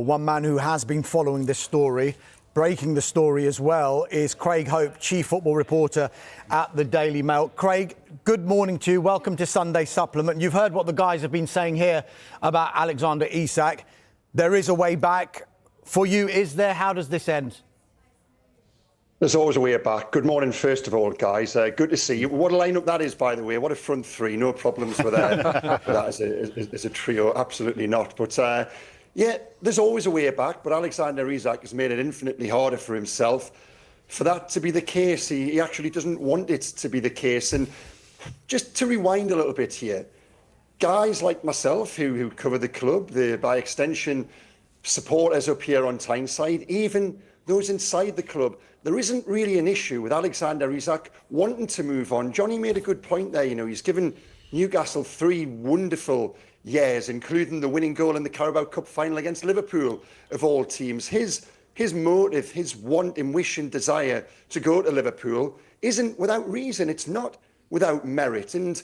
One man who has been following this story, breaking the story as well, is Craig Hope, Chief Football Reporter at the Daily Mail. Craig, good morning to you. Welcome to Sunday Supplement. You've heard what the guys have been saying here about Alexander Isak. There is a way back. For you, is there? How does this end? There's always a way back. Good morning, first of all, guys. Good to see you. What a lineup that is, by the way. What a front three. No problems with that as a trio. Absolutely not. But yeah, there's always a way back. But Alexander Isak has made it infinitely harder for himself. For that to be the case, he actually doesn't want it to be the case. And just to rewind a little bit here, guys like myself who cover the club, by extension, supporters up here on Tyneside, even those inside the club, there isn't really an issue with Alexander Isak wanting to move on. Johnny made a good point there. You know, he's given Newcastle 3 wonderful years, including the winning goal in the Carabao Cup final against Liverpool, of all teams. His motive, his want and wish and desire to go to Liverpool isn't without reason. It's not without merit. And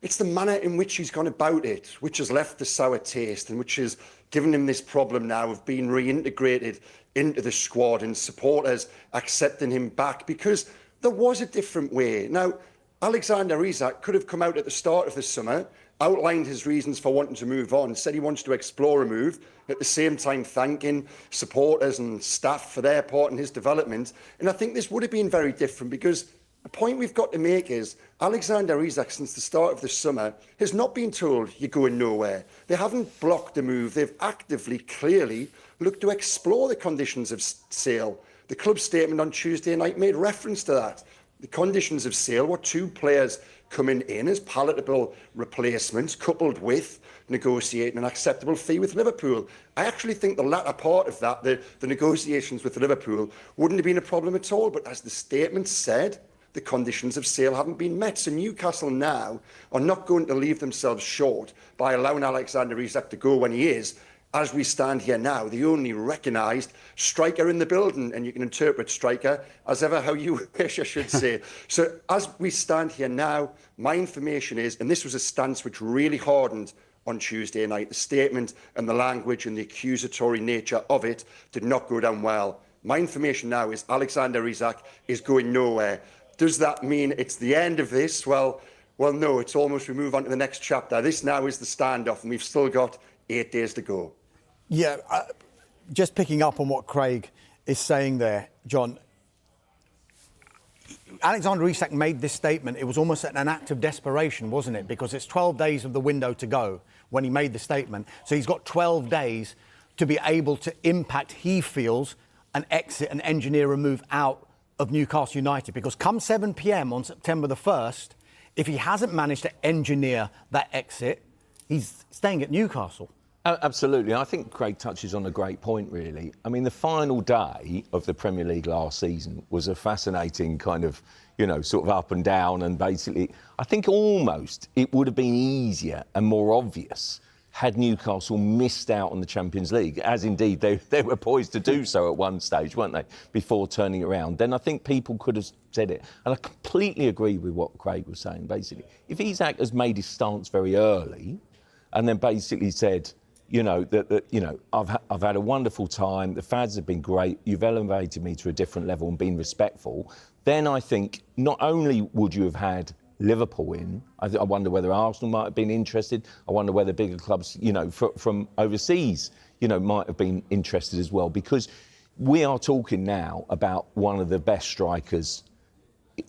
it's the manner in which he's gone about it, which has left the sour taste and which has given him this problem now of being reintegrated into the squad and supporters accepting him back, because there was a different way. Now, Alexander Isak could have come out at the start of the summer, outlined his reasons for wanting to move on, said he wants to explore a move, at the same time thanking supporters and staff for their part in his development. And I think this would have been very different, because the point we've got to make is Alexander Isak, since the start of the summer, has not been told you're going nowhere. They haven't blocked the move. They've actively, clearly looked to explore the conditions of sale. The club statement on Tuesday night made reference to that. The conditions of sale were 2 players coming in as palatable replacements, coupled with negotiating an acceptable fee with Liverpool. I actually think the latter part of that, the negotiations with Liverpool, wouldn't have been a problem at all. But as the statement said, the conditions of sale haven't been met. So Newcastle now are not going to leave themselves short by allowing Alexander Isak to go when he is, as we stand here now, the only recognised striker in the building. And you can interpret striker as ever how you wish, I should say. So as we stand here now, my information is, and this was a stance which really hardened on Tuesday night, the statement and the language and the accusatory nature of it did not go down well. My information now is Alexander Isak is going nowhere. Does that mean it's the end of this? Well, no, it's almost we move on to the next chapter. This now is the standoff, and we've still got 8 days to go. Yeah, just picking up on what Craig is saying there, John. Alexander Isak made this statement. It was almost an act of desperation, wasn't it? Because it's 12 days of the window to go when he made the statement. So he's got 12 days to be able to impact, he feels, an exit and engineer a move out of Newcastle United, because come 7 p.m. on September the 1st, if he hasn't managed to engineer that exit, he's staying at Newcastle. Absolutely. I think Craig touches on a great point, really. I mean, the final day of the Premier League last season was a fascinating kind of, sort of up and down, and basically, I think almost it would have been easier and more obvious had Newcastle missed out on the Champions League, as indeed they were poised to do so at one stage, weren't they, before turning around. Then I think people could have said it. And I completely agree with what Craig was saying, basically. If Isak has made his stance very early and then basically said, I've had a wonderful time, the fans have been great, you've elevated me to a different level and been respectful, then I think not only would you have had Liverpool in, I wonder whether Arsenal might have been interested. I wonder whether bigger clubs, from overseas, might have been interested as well, because we are talking now about one of the best strikers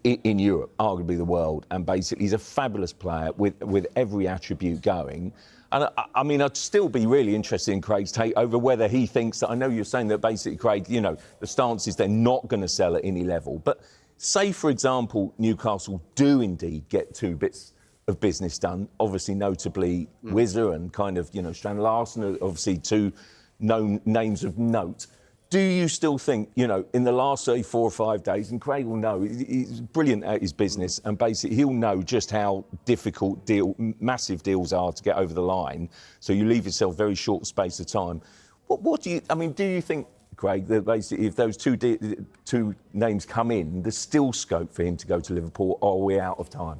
in Europe, arguably the world, and basically he's a fabulous player with every attribute going. And I mean, I'd still be really interested in Craig's take over whether he thinks that, I know you're saying that basically, Craig, the stance is they're not going to sell at any level, but say, for example, Newcastle do indeed get 2 bits of business done, obviously notably Wizza and kind of, Strand Larsen, obviously 2 known names of note. Do you still think, in the last, say, 4 or 5 days, and Craig will know, he's brilliant at his business, and basically he'll know just how difficult massive deals are to get over the line, so you leave yourself very short space of time. What do you think, Craig, that basically if those two names come in, there's still scope for him to go to Liverpool, or are we out of time?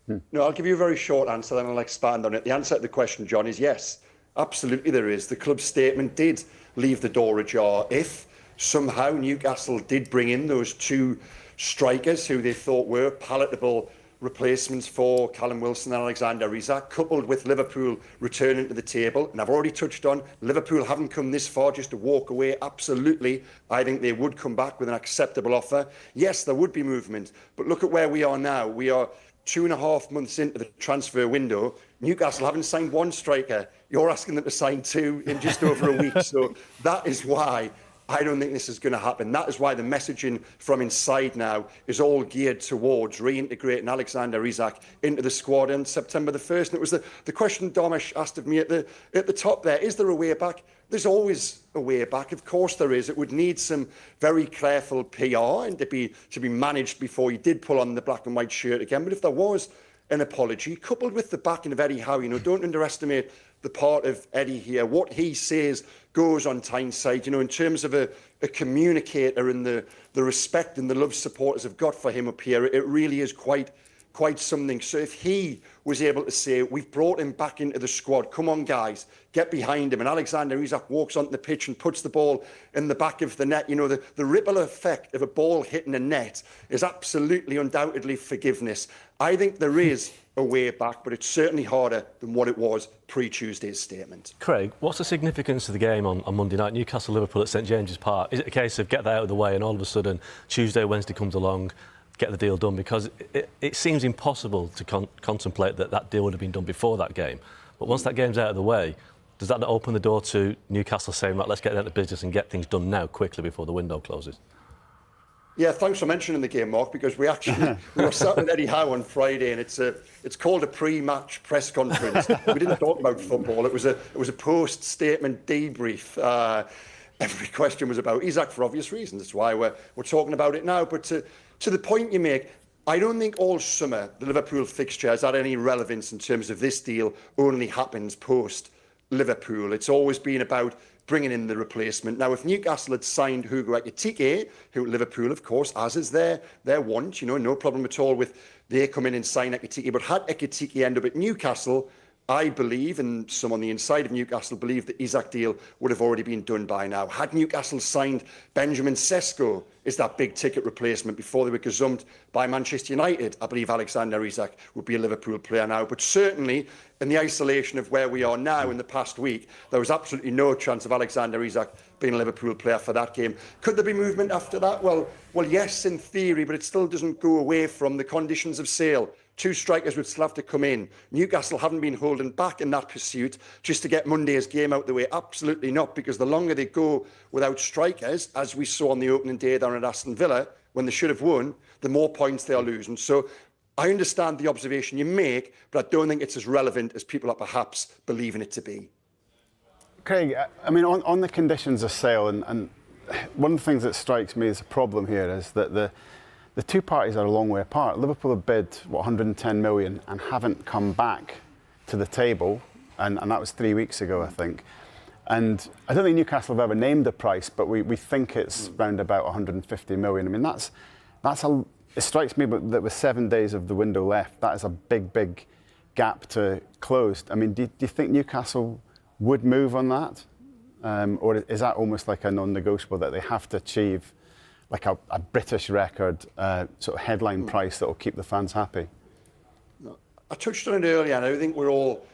No, I'll give you a very short answer, then I'll expand on it. The answer to the question, John, is yes. Absolutely there is. The club's statement did leave the door ajar. If somehow Newcastle did bring in those two strikers who they thought were palatable replacements for Callum Wilson and Alexander Isak, coupled with Liverpool returning to the table. And I've already touched on, Liverpool haven't come this far just to walk away. Absolutely. I think they would come back with an acceptable offer. Yes, there would be movement. But look at where we are now. We are 2.5 months into the transfer window. Newcastle haven't signed one striker. You're asking them to sign two in just over a week. So that is why I don't think this is going to happen. That is why the messaging from inside now is all geared towards reintegrating Alexander Isak into the squad on September the 1st. And it was the question Domish asked of me at the top there. Is there a way back? There's always a way back. Of course there is. It would need some very careful PR and to be managed before you did pull on the black and white shirt again. But if there was an apology, coupled with the backing of Eddie Howe, don't underestimate the part of Eddie here. What he says goes on Tyneside, in terms of a communicator and the respect and the love supporters have got for him up here. It really is quite something. So if he was able to say, we've brought him back into the squad, come on guys, get behind him, and Alexander Isak walks onto the pitch and puts the ball in the back of the net, the ripple effect of a ball hitting a net is absolutely undoubtedly forgiveness. I think there is a way back, but it's certainly harder than what it was pre-Tuesday's statement. Craig, what's the significance of the game on Monday night, Newcastle-Liverpool at St James's Park? Is it a case of get that out of the way and all of a sudden Tuesday, Wednesday comes along, get the deal done? Because it seems impossible to contemplate that deal would have been done before that game. But once that game's out of the way, does that open the door to Newcastle saying, right, let's get down to business and get things done now quickly before the window closes? Yeah, thanks for mentioning the game, Mark, because we were sat with Eddie Howe on Friday, and it's called a pre-match press conference. We didn't talk about football. It was a post-statement debrief. Every question was about Isak for obvious reasons. That's why we're talking about it now. But to the point you make, I don't think all summer the Liverpool fixture has had any relevance in terms of this deal only happens post-Liverpool. It's always been about bringing in the replacement. Now, if Newcastle had signed Hugo Ekitike, who Liverpool, of course, as is their want, no problem at all with they come in and sign Ekitike. But had Ekitike end up at Newcastle, I believe, and some on the inside of Newcastle believe, the Isak deal would have already been done by now. Had Newcastle signed Benjamin Sesko as that big ticket replacement before they were gazumped by Manchester United, I believe Alexander Isak would be a Liverpool player now. But certainly, in the isolation of where we are now in the past week, there was absolutely no chance of Alexander Isak being a Liverpool player for that game. Could there be movement after that? Well, yes, in theory, but it still doesn't go away from the conditions of sale. Two strikers would still have to come in. Newcastle haven't been holding back in that pursuit just to get Monday's game out the way. Absolutely not, because the longer they go without strikers, as we saw on the opening day down at Aston Villa, when they should have won, the more points they are losing. So I understand the observation you make, but I don't think it's as relevant as people are perhaps believing it to be. Craig, I mean, on the conditions of sale, and one of the things that strikes me as a problem here is that the two parties are a long way apart. Liverpool have bid, 110 million and haven't come back to the table, and that was 3 weeks ago, I think. And I don't think Newcastle have ever named the price, but we think it's round about 150 million. I mean, it strikes me that with 7 days of the window left, that is a big gap to close. I mean, do you think Newcastle would move on that? Or is that almost like a non-negotiable that they have to achieve like a British record sort of headline price that will keep the fans happy? I touched on it earlier, and I think we're all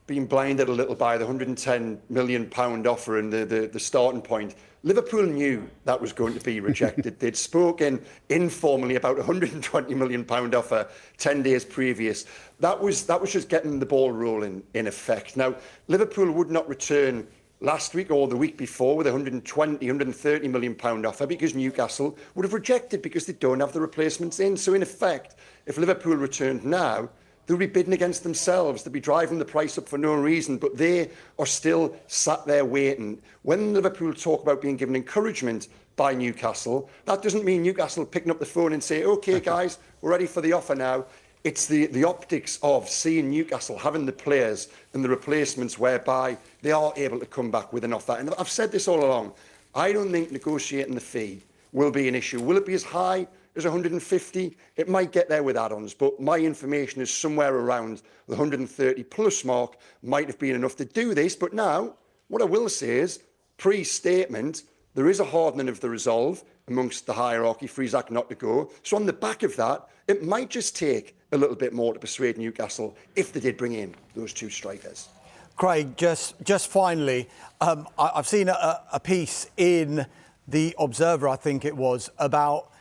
being blinded a little by the £110 million offer and the starting point. Liverpool knew that was going to be rejected. They'd spoken informally about a £120 million offer 10 days previous. That was just getting the ball rolling in effect. Now, Liverpool would not return last week or the week before with a £130 million offer because Newcastle would have rejected because they don't have the replacements in. So in effect, if Liverpool returned now, they would be bidding against themselves. They'd be driving the price up for no reason, but they are still sat there waiting. When Liverpool talk about being given encouragement by Newcastle, that doesn't mean Newcastle picking up the phone and say, OK, guys, we're ready for the offer now. It's the optics of seeing Newcastle having the players and the replacements whereby they are able to come back with an offer. And I've said this all along. I don't think negotiating the fee will be an issue. Will it be as high is 150. It might get there with add-ons, but my information is somewhere around the 130 plus mark. Might have been enough to do this, but now what I will say is, pre-statement, there is a hardening of the resolve amongst the hierarchy for Isak not to go. So on the back of that, it might just take a little bit more to persuade Newcastle if they did bring in those two strikers. Craig, just finally, I've seen a piece in The Observer, I think it was, about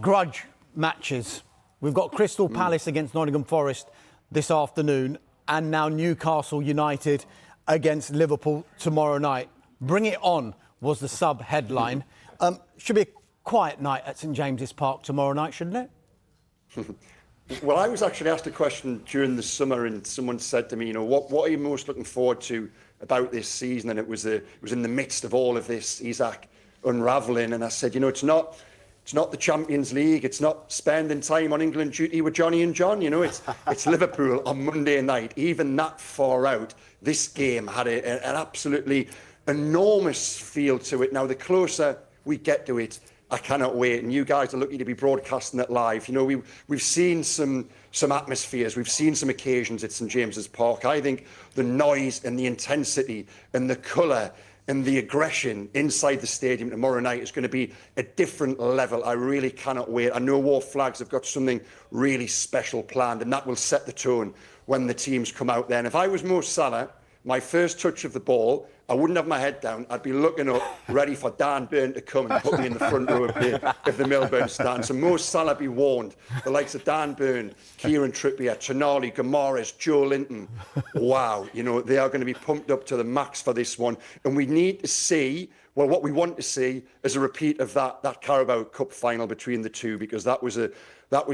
grudge matches. We've got Crystal Palace against Nottingham Forest this afternoon, and now Newcastle United against Liverpool tomorrow night. Bring it on was the sub-headline. Should be a quiet night at St James's Park tomorrow night, shouldn't it? Well, I was actually asked a question during the summer, and someone said to me, what are you most looking forward to about this season? And it was in the midst of all of this Isak unravelling, and I said, it's not the Champions League, it's not spending time on England duty with Johnny and John, it's Liverpool on Monday night. Even that far out, this game had an absolutely enormous feel to it. Now, the closer we get to it, I cannot wait, and you guys are lucky to be broadcasting it live. We've seen some atmospheres, we've seen some occasions at St James's Park. I think the noise and the intensity and the colour and the aggression inside the stadium tomorrow night is going to be a different level. I really cannot wait. I know War Flags have got something really special planned, and that will set the tone when the teams come out there. And if I was Mo Salah, my first touch of the ball, I wouldn't have my head down. I'd be looking up, ready for Dan Burn to come and put me in the front row of the Milburn stand. So Mo Salah, be warned. The likes of Dan Burn, Kieran Trippier, Tonali, Gomares, Joe Linton. Wow, they are going to be pumped up to the max for this one. And we need to see, what we want to see is a repeat of that Carabao Cup final between the two, because that was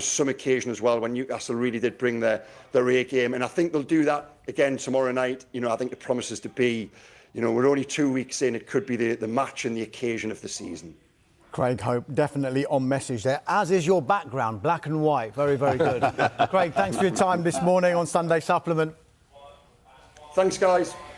some occasion as well when Newcastle really did bring their A game. And I think they'll do that again tomorrow night. I think it promises to be, we're only 2 weeks in. It could be the match and the occasion of the season. Craig Hope, definitely on message there, as is your background, black and white. Very, very good. Craig, thanks for your time this morning on Sunday Supplement. Thanks, guys.